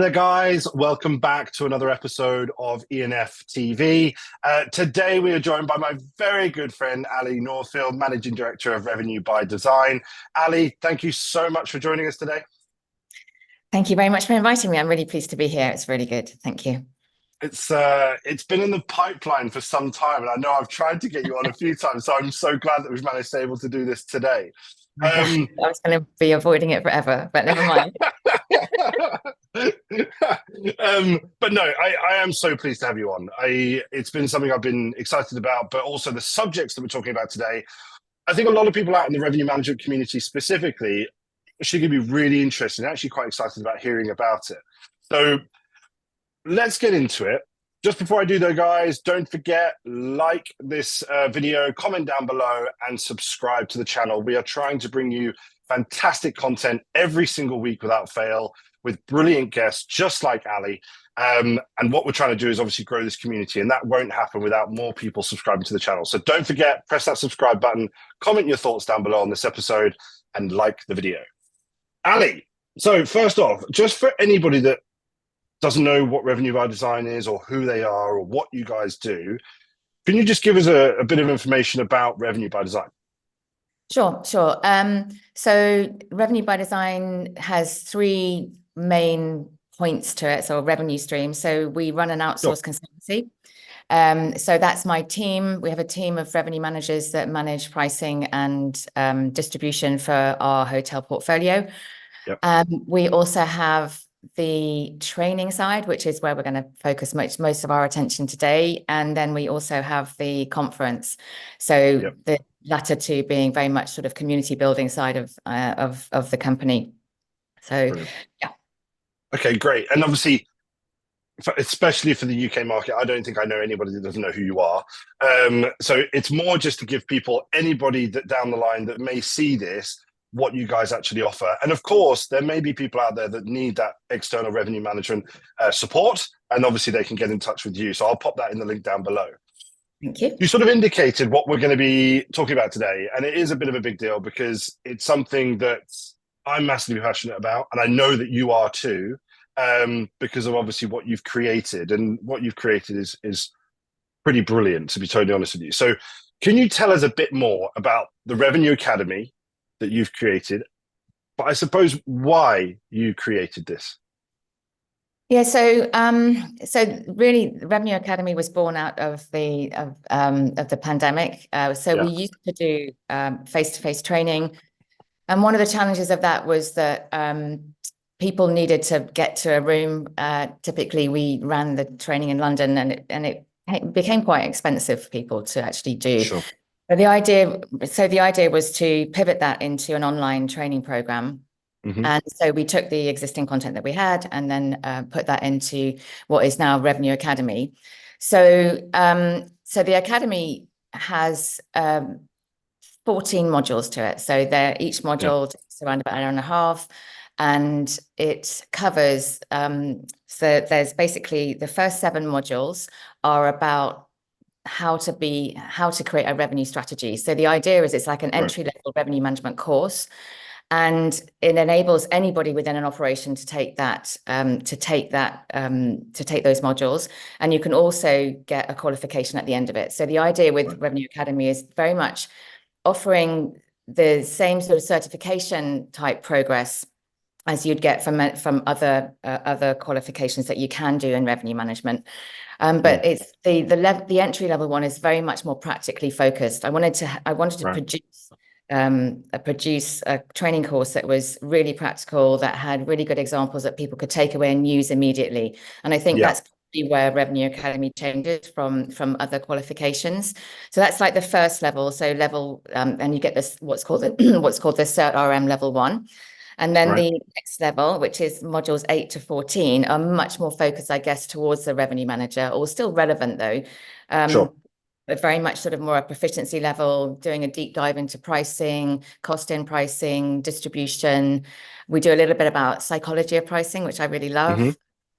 there, guys. Welcome back to another episode of E&Ftv. Today, we are joined by my very good friend, Ally Northfield, Managing Director of Revenue by Design. Ally, thank you so much for joining us today. Thank you very much for inviting me. I'm really pleased to be here. It's really good. Thank you. It's been in the pipeline for some time, and I know I've tried to get you on a few times, so I'm so glad that we've managed to be able to do this today. I was going to be avoiding it forever, but never mind. But no, I am so pleased to have you on. It's been something I've been excited about, but also the subjects that we're talking about today. I think a lot of people out in the revenue management community specifically should be really interested and actually quite excited about hearing about it. So let's get into it. Just before I do though, guys, don't forget, like this video, comment down below, and subscribe to the channel. We are trying to bring you fantastic content every single week without fail, with brilliant guests just like Ally. And what we're trying to do is obviously grow this community, and that won't happen without more people subscribing to the channel. So don't forget, press that subscribe button, comment your thoughts down below on this episode, and like the video. Ally, so first off, just for anybody that doesn't know what Revenue by Design is, or who they are, or what you guys do, can you just give us a bit of information about Revenue by Design? Sure. So Revenue by Design has three main points to it, so a revenue stream. So we run an outsourced consultancy. So that's my team. We have a team of revenue managers that manage pricing and distribution for our hotel portfolio. Yep. We also have the training side, which is where we're going to focus most of our attention today. And then we also have the conference. So yep. The latter two being very much sort of community building side of the company. So, brilliant. Yeah. Okay, great. And obviously, especially for the UK market, I don't think I know anybody that doesn't know who you are. So it's more just to give people, anybody that down the line that may see this, what you guys actually offer. And of course, there may be people out there that need that external revenue management support, and obviously they can get in touch with you. So I'll pop that in the link down below. Thank you. You sort of indicated what we're going to be talking about today, and it is a bit of a big deal because it's something that I'm massively passionate about, and I know that you are too, because of obviously what you've created, and what you've created is pretty brilliant, to be totally honest with you. So can you tell us a bit more about the Revenue Academy that you've created, but I suppose why you created this? Yeah, so really, the Revenue Academy was born out of the pandemic. We used to do face-to-face training, and one of the challenges of that was that people needed to get to a room. Typically, we ran the training in London, and it became quite expensive for people to actually do. Sure. The idea was to pivot that into an online training program. Mm-hmm. And so we took the existing content that we had and then put that into what is now Revenue Academy. So the Academy has 14 modules to it. So each module takes around about an hour and a half, and it covers, so there's basically the first 7 modules are about how to create a revenue strategy. So the idea is it's like an entry-level revenue management course, and it enables anybody within an operation to take those modules, and you can also get a qualification at the end of it. So the idea with Revenue Academy is very much offering the same sort of certification type progress as you'd get from other qualifications that you can do in revenue management. But it's the entry level one is very much more practically focused. I wanted to produce a training course that was really practical, that had really good examples that people could take away and use immediately. And I think that's probably where Revenue Academy changes from other qualifications. So that's like the first level. So and you get this what's called the Cert RM level 1. And then the next level, which is modules 8 to 14, are much more focused, I guess, towards the revenue manager, or still relevant though. Sure. But very much sort of more a proficiency level, doing a deep dive into pricing, cost in pricing, distribution. We do a little bit about psychology of pricing, which I really love. Mm-hmm.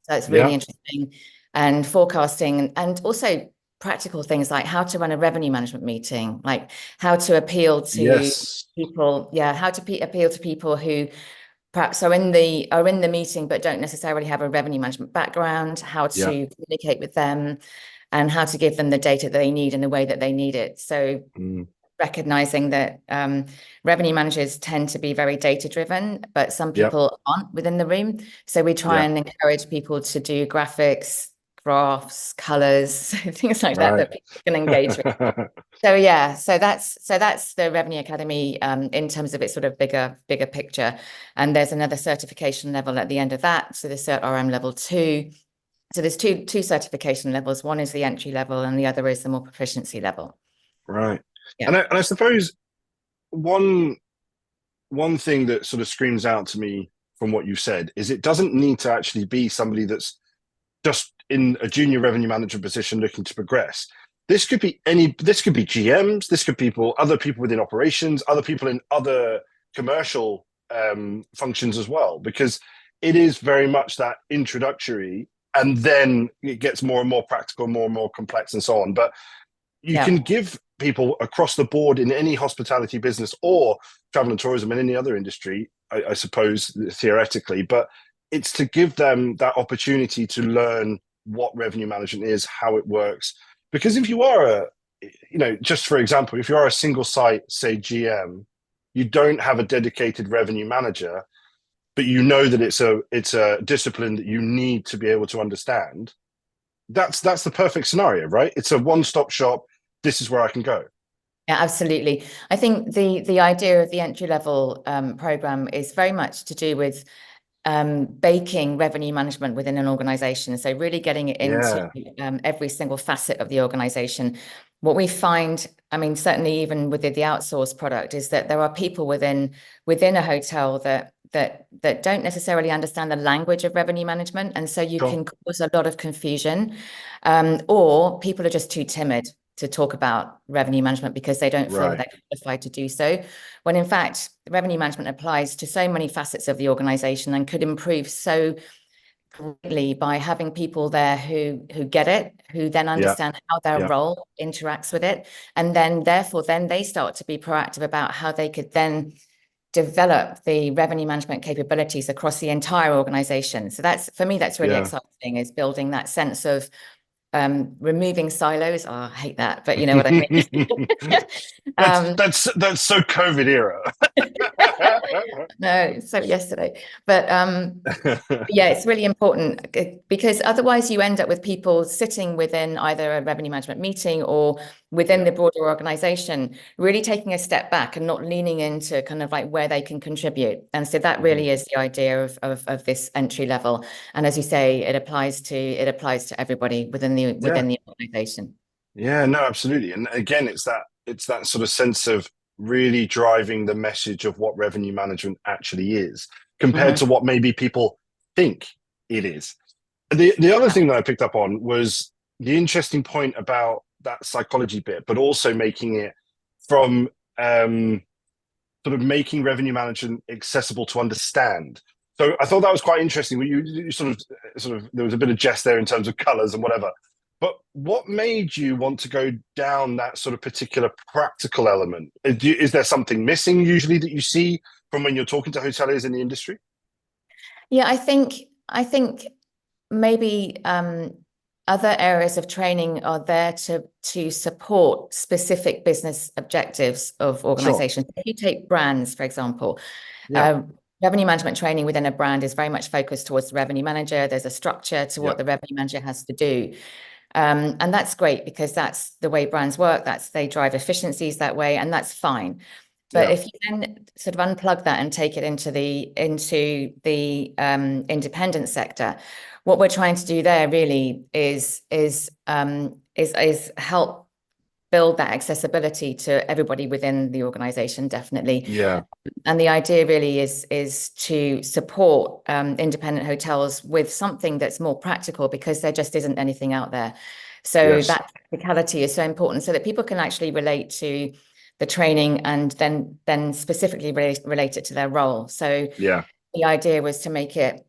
So it's really interesting. And forecasting, and also practical things like how to run a revenue management meeting, like how to appeal to people. Yeah, how to appeal to people who perhaps are in the meeting but don't necessarily have a revenue management background, how Yeah. to communicate with them and how to give them the data that they need in the way that they need it. So recognizing that revenue managers tend to be very data driven, but some people aren't within the room. So we try and encourage people to do graphics, graphs, colors, things like that people can engage with. So yeah, so that's the Revenue Academy in terms of its sort of bigger picture. And there's another certification level at the end of that. So the Cert RM level 2. So there's two certification levels. One is the entry level and the other is the more proficiency level. Right. Yeah. And I suppose one thing that sort of screams out to me from what you said is it doesn't need to actually be somebody that's just in a junior revenue manager position looking to progress. This could be GMs, this could be other people within operations, other people in other commercial functions as well, because it is very much that introductory, and then it gets more and more practical, more and more complex, and so on. But you can give people across the board in any hospitality business or travel and tourism in any other industry, I suppose, theoretically, but it's to give them that opportunity to learn what revenue management is, how it works. Because if you are just for example, if you are a single site, say GM, you don't have a dedicated revenue manager, but you know that it's a discipline that you need to be able to understand. That's the perfect scenario, right? It's a one-stop shop. This is where I can go. Yeah, absolutely. I think the idea of the entry level program is very much to do with baking revenue management within an organization. So really getting it into every single facet of the organization. What we find, I mean, certainly even within the outsourced product, is that there are people within a hotel that don't necessarily understand the language of revenue management. And so you can cause a lot of confusion, or people are just too timid to talk about revenue management because they don't feel that they're qualified to do so. When in fact, revenue management applies to so many facets of the organization and could improve so greatly by having people there who get it, who then understand how their role interacts with it. And then therefore, then they start to be proactive about how they could then develop the revenue management capabilities across the entire organization. So that's, for me, that's really exciting, is building that sense of removing silos. Oh, I hate that, but you know what I mean. That's so COVID era. No, so yesterday, but yeah, it's really important because otherwise you end up with people sitting within either a revenue management meeting or within the broader organization, really taking a step back and not leaning into kind of like where they can contribute. And so that really is the idea of this entry level. And as you say, it applies to everybody within the organization. Yeah, no, absolutely. And again, it's that sort of sense of really driving the message of what revenue management actually is compared to what maybe people think it is. The other thing that I picked up on was the interesting point about that psychology bit, but also making it from sort of making revenue management accessible to understand. So I thought that was quite interesting. You sort of there was a bit of jest there in terms of colors and whatever. But what made you want to go down that sort of particular practical element? Is there something missing usually that you see from when you're talking to hoteliers in the industry? Yeah, I think maybe other areas of training are there to support specific business objectives of organizations. If you take brands, for example, revenue management training within a brand is very much focused towards the revenue manager. There's a structure to what the revenue manager has to do. And that's great because that's the way brands work. They drive efficiencies that way, and that's fine. But if you then sort of unplug that and take it into the independent sector, what we're trying to do there really is help build that accessibility to everybody within the organization, definitely. Yeah. And the idea really is to support independent hotels with something that's more practical because there just isn't anything out there. So that practicality is so important so that people can actually relate to the training and then specifically relate it to their role. So the idea was to make it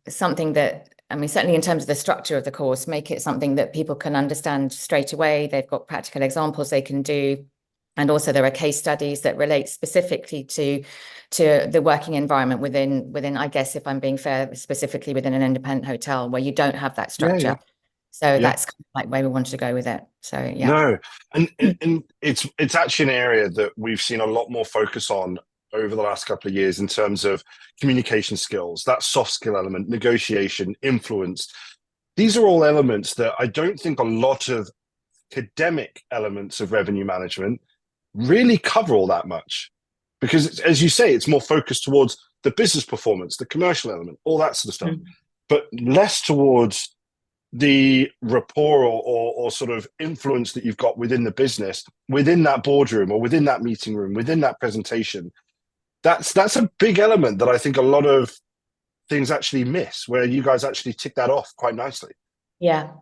something that, I mean, certainly in terms of the structure of the course, make it something that people can understand straight away. They've got practical examples they can do. And also there are case studies that relate specifically to the working environment within, I guess, if I'm being fair, specifically within an independent hotel where you don't have that structure. So that's kind of like where we wanted to go with it. So yeah. No, and it's actually an area that we've seen a lot more focus on over the last couple of years in terms of communication skills, that soft skill element, negotiation, influence. These are all elements that I don't think a lot of academic elements of revenue management really cover all that much. Because as you say, it's more focused towards the business performance, the commercial element, all that sort of stuff, but less towards the rapport or sort of influence that you've got within the business, within that boardroom or within that meeting room, within that presentation. That's a big element that I think a lot of things actually miss, where you guys actually tick that off quite nicely. Yeah.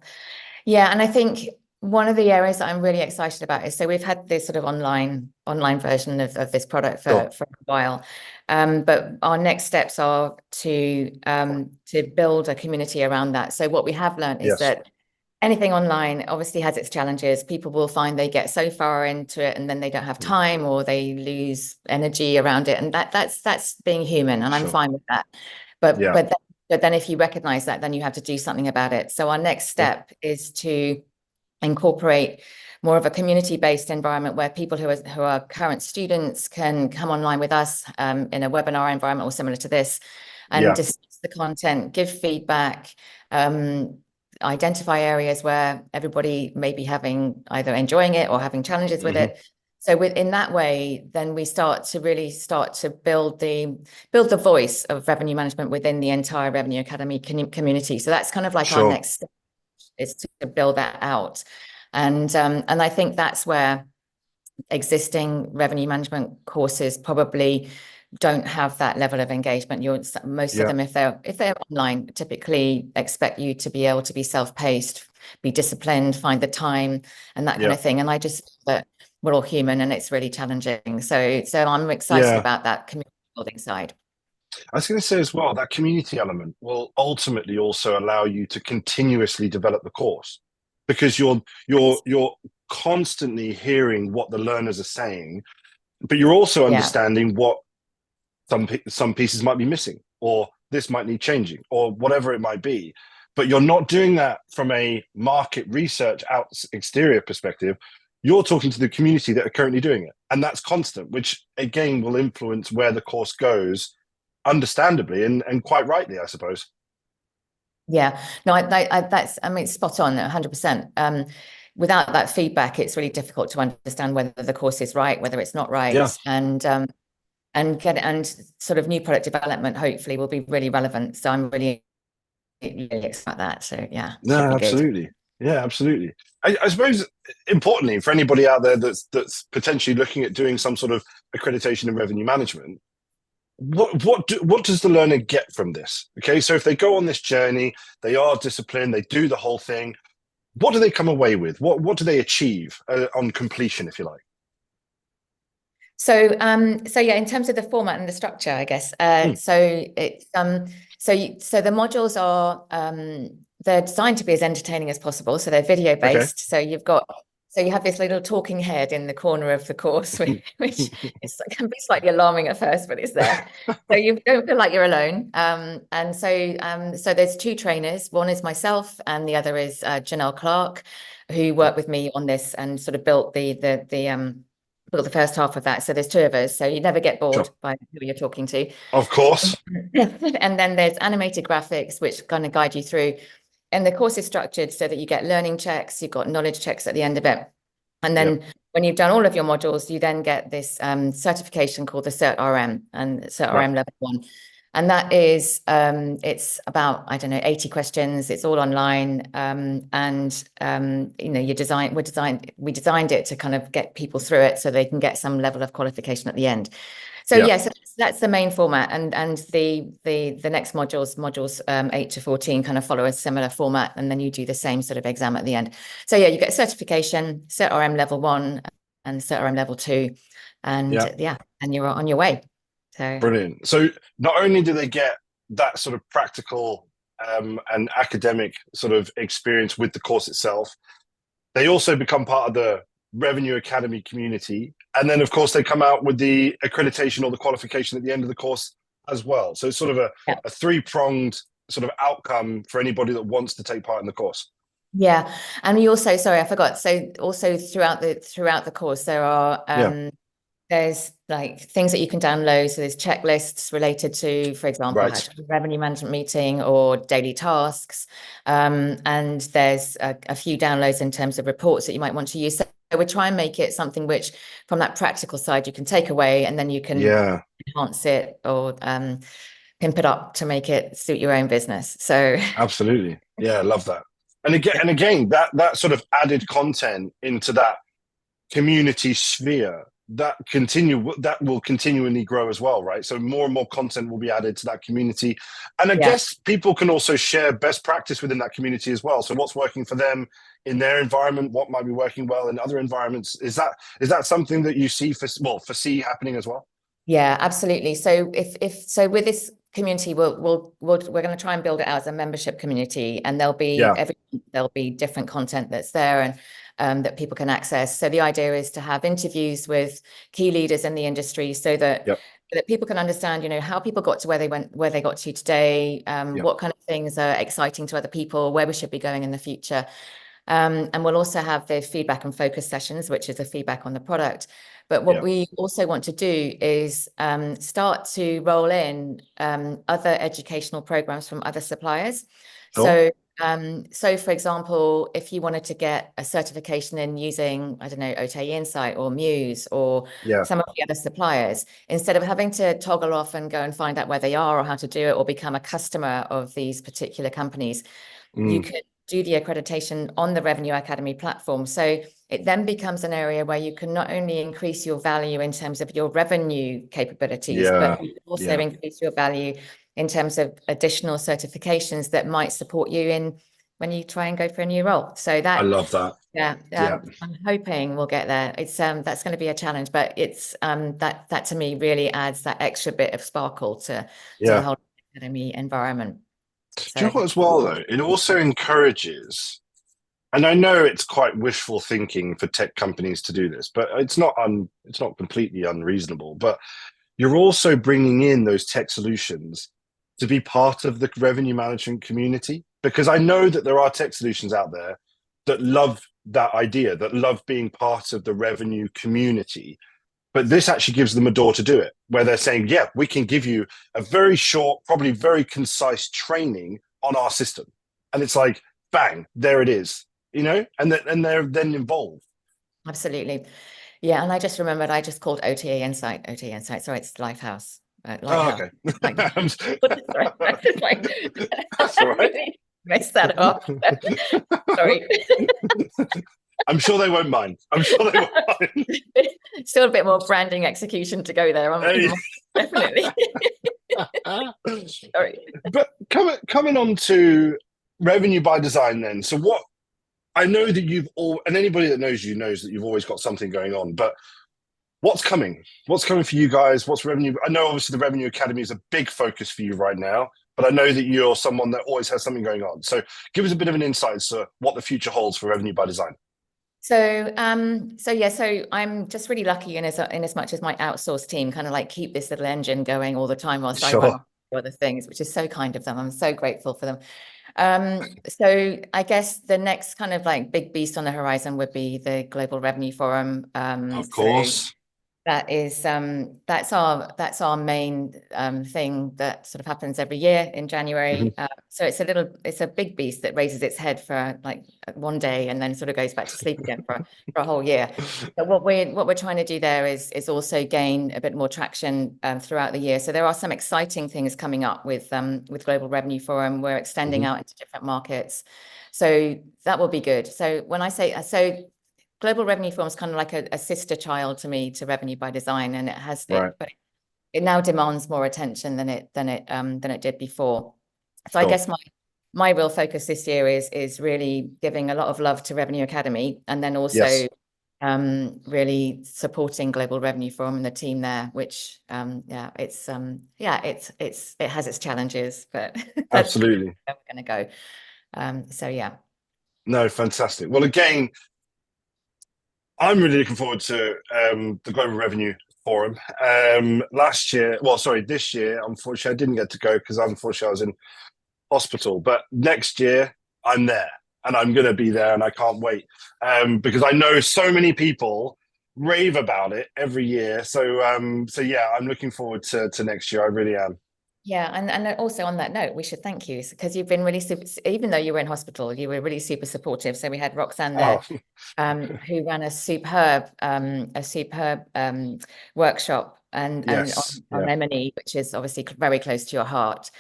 Yeah. And I think one of the areas that I'm really excited about is, so we've had this sort of online version of this product for a while. But our next steps are to build a community around that. So what we have learned is that anything online obviously has its challenges. People will find they get so far into it and then they don't have time, or they lose energy around it. And that's being human, and I'm fine with that. But then if you recognize that, then you have to do something about it. So our next step is to incorporate more of a community-based environment where people who are current students can come online with us in a webinar environment or similar to this, and discuss the content, give feedback, identify areas where everybody may be either enjoying it or having challenges with it. So in that way, then we start to build the voice of revenue management within the entire Revenue Academy community. So that's kind of like our next step, is to build that out. And I think that's where existing revenue management courses probably don't have that level of engagement. Most of them, if they're online, typically expect you to be able to be self-paced, be disciplined, find the time and that kind of thing. And I just, that we're all human and it's really challenging. So I'm excited about that community building side. I was going to say as well, that community element will ultimately also allow you to continuously develop the course, because you're constantly hearing what the learners are saying, but you're also understanding what some pieces might be missing, or this might need changing, or whatever it might be. But you're not doing that from a market research exterior perspective. You're talking to the community that are currently doing it, and that's constant, which again will influence where the course goes, understandably and quite rightly, I suppose. Yeah, no, I mean, spot on, 100%. Without that feedback, it's really difficult to understand whether the course is right, whether it's not right, and sort of new product development hopefully will be really relevant. So I'm really excited about that. So yeah, no, absolutely. Good. Yeah, absolutely. I suppose importantly for anybody out there that's potentially looking at doing some sort of accreditation in revenue management, what does the learner get from this? Okay, so if they go on this journey, they are disciplined, they do the whole thing, what do they come away with? What do they achieve on completion, if you like? So yeah, in terms of the format and the structure, I guess. So it's so the modules are they're designed to be as entertaining as possible. So they're video based. So you have this little talking head in the corner of the course, which can be slightly alarming at first, but it's there. So you don't feel like you're alone. And so there's two trainers. One is myself, and the other is Janelle Clark, who worked with me on this and sort of built the first half of that. So there's two of us. So you never get bored by who you're talking to. Of course. And then there's animated graphics, which kind of guide you through. And the course is structured so that you get learning checks, you've got knowledge checks at the end of it. And then when you've done all of your modules, you then get this certification called the Cert RM, and Cert RM level 1. And that is, it's about, I don't know, 80 questions. It's all online. You know, we designed it to kind of get people through it so they can get some level of qualification at the end. So so that's the main format, and the next modules 8 to 14 kind of follow a similar format, and then you do the same sort of exam at the end. So yeah, you get certification, Cert RM level 1 and Cert RM level 2, and and you're on your way. So brilliant. So not only do they get that sort of practical and academic sort of experience with the course itself, they also become part of Revenue Academy community. And then, of course, they come out with the accreditation or the qualification at the end of the course as well. So it's sort of Yeah. a three-pronged sort of outcome for anybody that wants to take part in the course. Yeah. And we also, sorry, I forgot. So also throughout the course, there are Yeah. there's like things that you can download. So there's checklists related to, for example, how Right. to do a revenue management meeting or daily tasks. And there's a few downloads in terms of reports that you might want to use. So we try and make it something which, from that practical side, you can take away and then you can Yeah. enhance it or pimp it up to make it suit your own business. So Absolutely. Yeah, I love that. And again, that sort of added content into that community sphere that will continually grow as well, right? So more and more content will be added to that community, and I yeah. guess people can also share best practice within that community as well. So what's working for them in their environment, what might be working well in other environments, is that something that you foresee happening as well? Yeah, absolutely. So if so with this community, we're going to try and build it out as a membership community, and Yeah. there'll be different content that's there and that people can access. So the idea is to have interviews with key leaders in the industry so that Yep. people can understand, how people got to where they got to today, Yep. what kind of things are exciting to other people, where we should be going in the future. And we'll also have the feedback and focus sessions, which is the feedback on the product. But what Yep. we also want to do is start to roll in other educational programs from other suppliers. Sure. So for example, if you wanted to get a certification in using, I don't know, OTA Insight or Muse or Yeah. some of the other suppliers, instead of having to toggle off and go and find out where they are or how to do it or become a customer of these particular companies, you Mm. can do the accreditation on the Revenue Academy platform. So it then becomes an area where you can not only increase your value in terms of your revenue capabilities, Yeah. but you can also Yeah. increase your value in terms of additional certifications that might support you in when you try and go for a new role. So I that, love that. yeah, Yeah. I'm hoping we'll get there. It's that's going to be a challenge, but it's that to me really adds that extra bit of sparkle to the Yeah. whole academy environment. Do you So know what, as well, though? It also encourages, and I know it's quite wishful thinking for tech companies to do this, but it's not completely unreasonable. But you're also bringing in those tech solutions to be part of the revenue management community, because I know that there are tech solutions out there that love that idea, that love being part of the revenue community. But this actually gives them a door to do it, where they're saying, yeah, we can give you a very short, probably very concise training on our system. And it's like, bang, there it is, and they're then involved. absolutely. Yeah, and I just remembered I just called OTA Insight. OTA Insight. Sorry, it's Lifehouse. Oh, Lighthouse. okay. Like, sorry, I just like That's all right. really messed that up. Sorry. I'm sure they won't mind. I'm sure they won't mind. Still a bit more branding execution to go there. Definitely. Sorry. But coming on to revenue by design then. So what I know that and anybody that knows you knows that you've always got something going on, but what's coming? What's coming for you guys? What's revenue? I know obviously the Revenue Academy is a big focus for you right now, but I know that you're someone that always has something going on. So give us a bit of an insight as to what the future holds for revenue by design. So I'm just really lucky in as much as my outsourced team kind of like keep this little engine going all the time whilst I run Sure. other things, which is so kind of them. I'm so grateful for them. So I guess the next kind of like big beast on the horizon would be the Global Revenue Forum. Of So course. that is that's our main thing that sort of happens every year in January. Mhm. So it's a big beast that raises its head for like one day and then sort of goes back to sleep again for a whole year. But what we're trying to do there is also gain a bit more traction throughout the year. So there are some exciting things coming up with Global Revenue Forum. We're extending Mhm. out into different markets, so that will be good. So when I say so. Global Revenue Forum is kind of like a sister child to me to Revenue by Design, and Right. but it now demands more attention than it did before. So I Sure. guess my real focus this year is really giving a lot of love to Revenue Academy, and then also Yes. really supporting Global Revenue Forum and the team there, which it has its challenges, but that's Absolutely. where we're going to go. So yeah. No, fantastic. Well, again, I'm really looking forward to the Global Revenue Forum. This year, unfortunately, I didn't get to go because unfortunately I was in hospital. But next year, I'm there and I'm going to be there and I can't wait because I know so many people rave about it every year. So yeah, I'm looking forward to next year. I really am. Yeah, and also on that note, we should thank you because you've been really super, even though you were in hospital, you were really super supportive. So we had Roxanne there, who ran a superb workshop and Yes. on Yeah. M&E, which is obviously very close to your heart.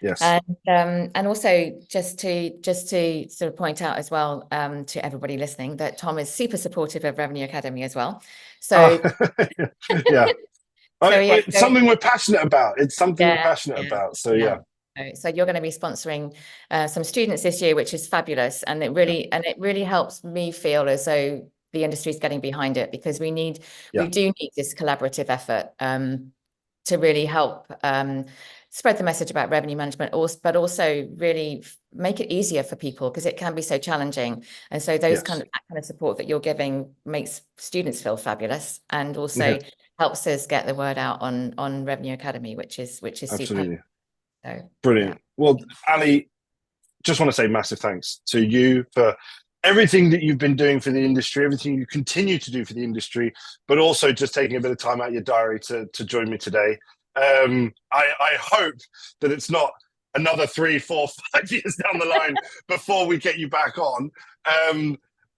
Yes. And also just to sort of point out as well to everybody listening that Tom is super supportive of Revenue Academy as well. So Yeah. so yeah, It's something we're passionate about. It's something we're yeah, passionate about. So yeah. So you're going to be sponsoring some students this year, which is fabulous, and it really helps me feel as though the industry is getting behind it because we do need this collaborative effort to really help spread the message about revenue management, but also really make it easier for people because it can be so challenging. And so that kind of support that you're giving makes students feel fabulous and also helps us get the word out on Revenue Academy, which is super. Absolutely. So Brilliant. yeah. Well, Ali, just want to say massive thanks to you for everything that you've been doing for the industry, everything you continue to do for the industry, but also just taking a bit of time out of your diary to join me today. I hope that it's not another 3, 4, 5 years down the line before we get you back on.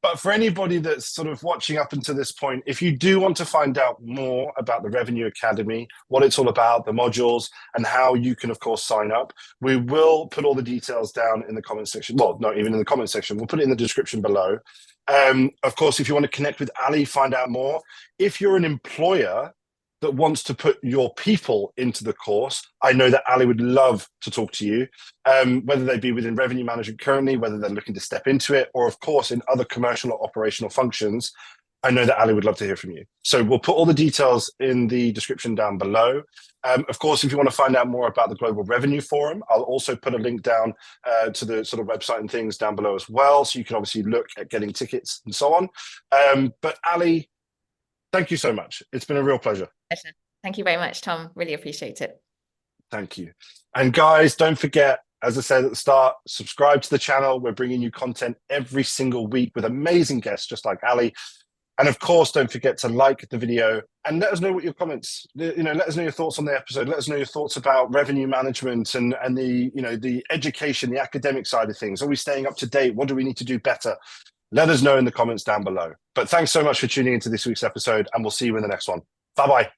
But for anybody that's sort of watching up until this point, if you do want to find out more about the Revenue Academy, what it's all about, the modules, and how you can, of course, sign up, we will put all the details down in the comment section. Well, not even in the comment section. We'll put it in the description below. Of course, if you want to connect with Ali, find out more. If you're an employer that wants to put your people into the course, I know that Ali would love to talk to you, whether they be within revenue management currently, whether they're looking to step into it, or of course in other commercial or operational functions. I know that Ali would love to hear from you. So we'll put all the details in the description down below. Of course, if you want to find out more about the Global Revenue Forum, I'll also put a link down to the sort of website and things down below as well. So you can obviously look at getting tickets and so on. But Ali, thank you so much. It's been a real pleasure. Thank you very much, Tom. Really appreciate it. Thank you. And guys, don't forget, as I said at the start, subscribe to the channel. We're bringing you content every single week with amazing guests just like Ali. And of course, don't forget to like the video and let us know what your comments, let us know your thoughts on the episode. Let us know your thoughts about revenue management and the education, the academic side of things. Are we staying up to date? What do we need to do better? Let us know in the comments down below. But thanks so much for tuning into this week's episode, and we'll see you in the next one. Bye-bye.